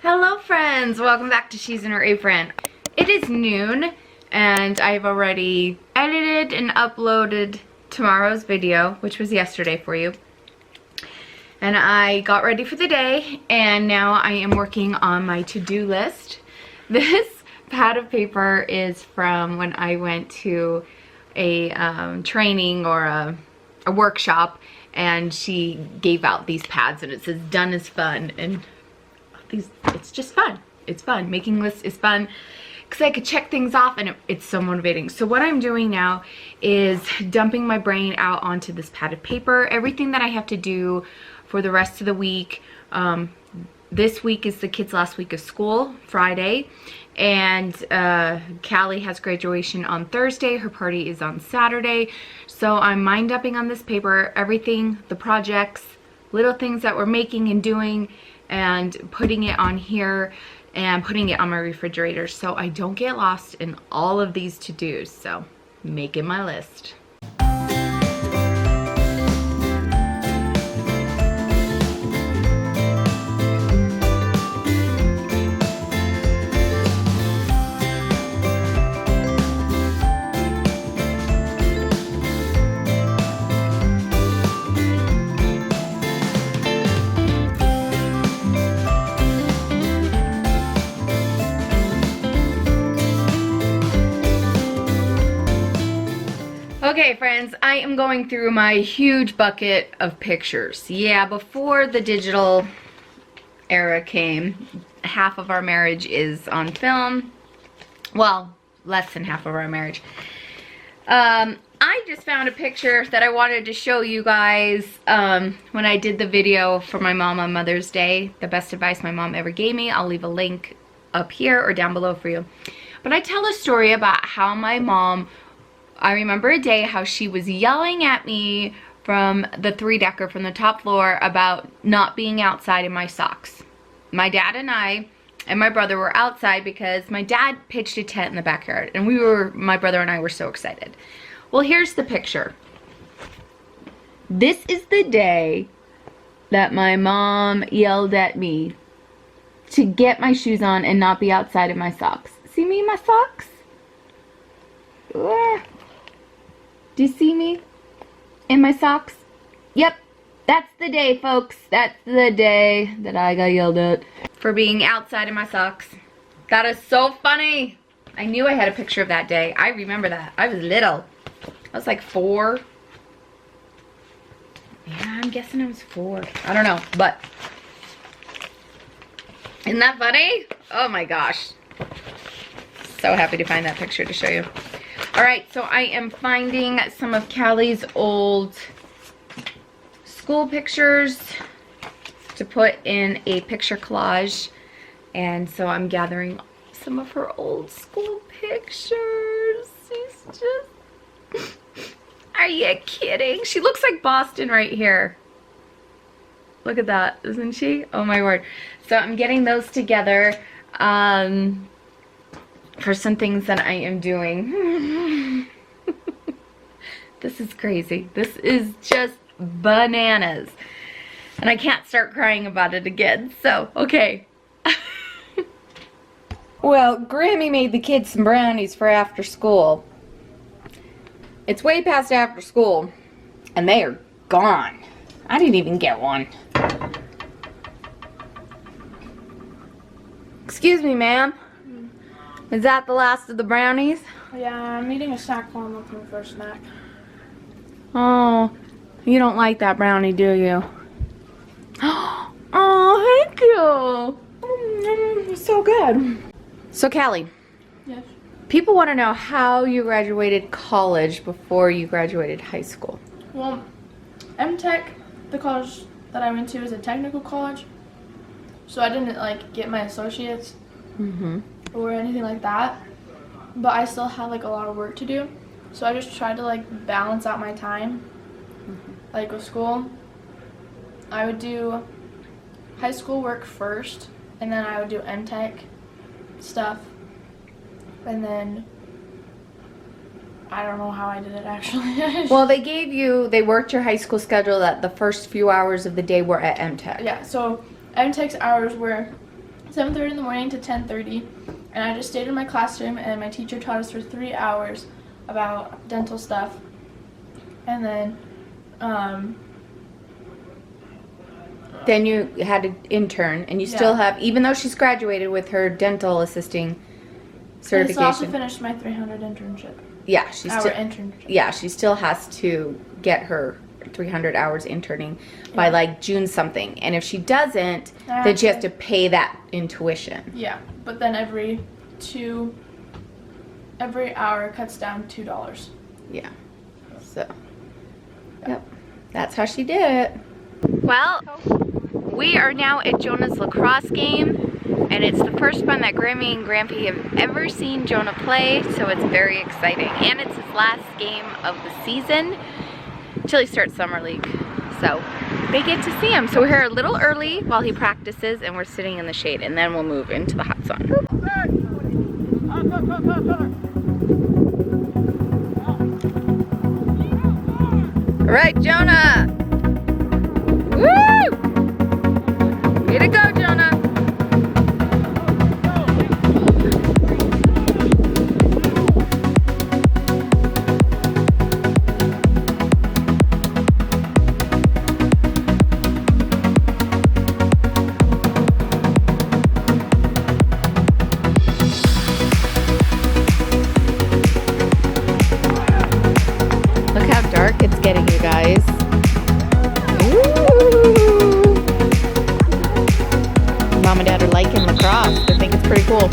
Hello friends, welcome back to She's in Her Apron. It is noon and I've already edited and uploaded tomorrow's video, which was yesterday for you. And I got ready for the day and now I am working on my to-do list. This pad of paper is from when I went to a training or a workshop, and she gave out these pads and it says done is fun, and it's just fun. It's fun. Making lists is fun because I could check things off and it's so motivating. So what I'm doing now is dumping my brain out onto this pad of paper. Everything that I have to do for the rest of the week. This week is the kids' last week of school, Friday. And Callie has graduation on Thursday. Her party is on Saturday. So I'm mind dumping on this paper, everything, the projects, little things that we're making and doing, and putting it on here and putting it on my refrigerator so I don't get lost in all of these to-dos. So making my list. Okay friends, I am going through my huge bucket of pictures. Yeah, before the digital era came, half of our marriage is on film. Well, less than half of our marriage. I just found a picture that I wanted to show you guys when I did the video for my mom on Mother's Day. The best advice my mom ever gave me. I'll leave a link up here or down below for you. But I tell a story about how my mom, I remember a day how she was yelling at me from the three-decker from the top floor about not being outside in my socks. My dad and I and my brother were outside because my dad pitched a tent in the backyard, and my brother and I were so excited. Well, here's the picture. This is the day that my mom yelled at me to get my shoes on and not be outside in my socks. See me in my socks? Do you see me in my socks? Yep, that's the day, folks. That's the day that I got yelled at for being outside in my socks. That is so funny. I knew I had a picture of that day. I remember that. I was little. I was like 4. Yeah, I'm guessing I was 4. I don't know, but isn't that funny? Oh my gosh. So happy to find that picture to show you. Alright, so I am finding some of Callie's old school pictures to put in a picture collage. And so I'm gathering some of her old school pictures. She's just... Are you kidding? She looks like Boston right here. Look at that, isn't she? Oh my word. So I'm getting those together. For some things that I am doing. This is crazy. This is just bananas. And I can't start crying about it again. So, okay. Well, Grammy made the kids some brownies for after school. It's way past after school. And they are gone. I didn't even get one. Excuse me, ma'am. Is that the last of the brownies? Yeah, I'm eating a snack while I'm looking for a snack. Oh, you don't like that brownie, do you? Oh, thank you. It's so good. So, Callie. Yes. People want to know how you graduated college before you graduated high school. Well, MTech, the college that I went to, is a technical college. So I didn't like get my associates. Or anything like that, but I still had like a lot of work to do, so I just tried to like balance out my time. Like with school, I would do high school work first, and then I would do MTech stuff, and then I don't know how I did it actually. Well, they worked your high school schedule that the first few hours of the day were at MTech. Yeah, so MTech's hours were 7:30 in the morning to 10:30, and I just stayed in my classroom, and my teacher taught us for 3 hours about dental stuff. And then you had an intern, and you still have, even though she's graduated with her dental assisting certification. I also finished my 300 internship. Yeah, she's internship. Yeah, she still has to get her 300 hours interning by like June something, and if she doesn't, then she has to pay that in tuition. Yeah, but then every hour cuts down $2. Yeah, so yep, that's how she did it. Well, we are now at Jonah's lacrosse game, and it's the first fun that Grammy and Grampy have ever seen Jonah play, so it's very exciting. And it's his last game of the season till he starts summer league, so they get to see him. So we're here a little early while he practices, and we're sitting in the shade, and then we'll move into the hot sun. All right, Jonah. Woo! Way to go, Jonah. Look how dark it's getting, you guys. Ooh. Mom and Dad are liking lacrosse. They think it's pretty cool.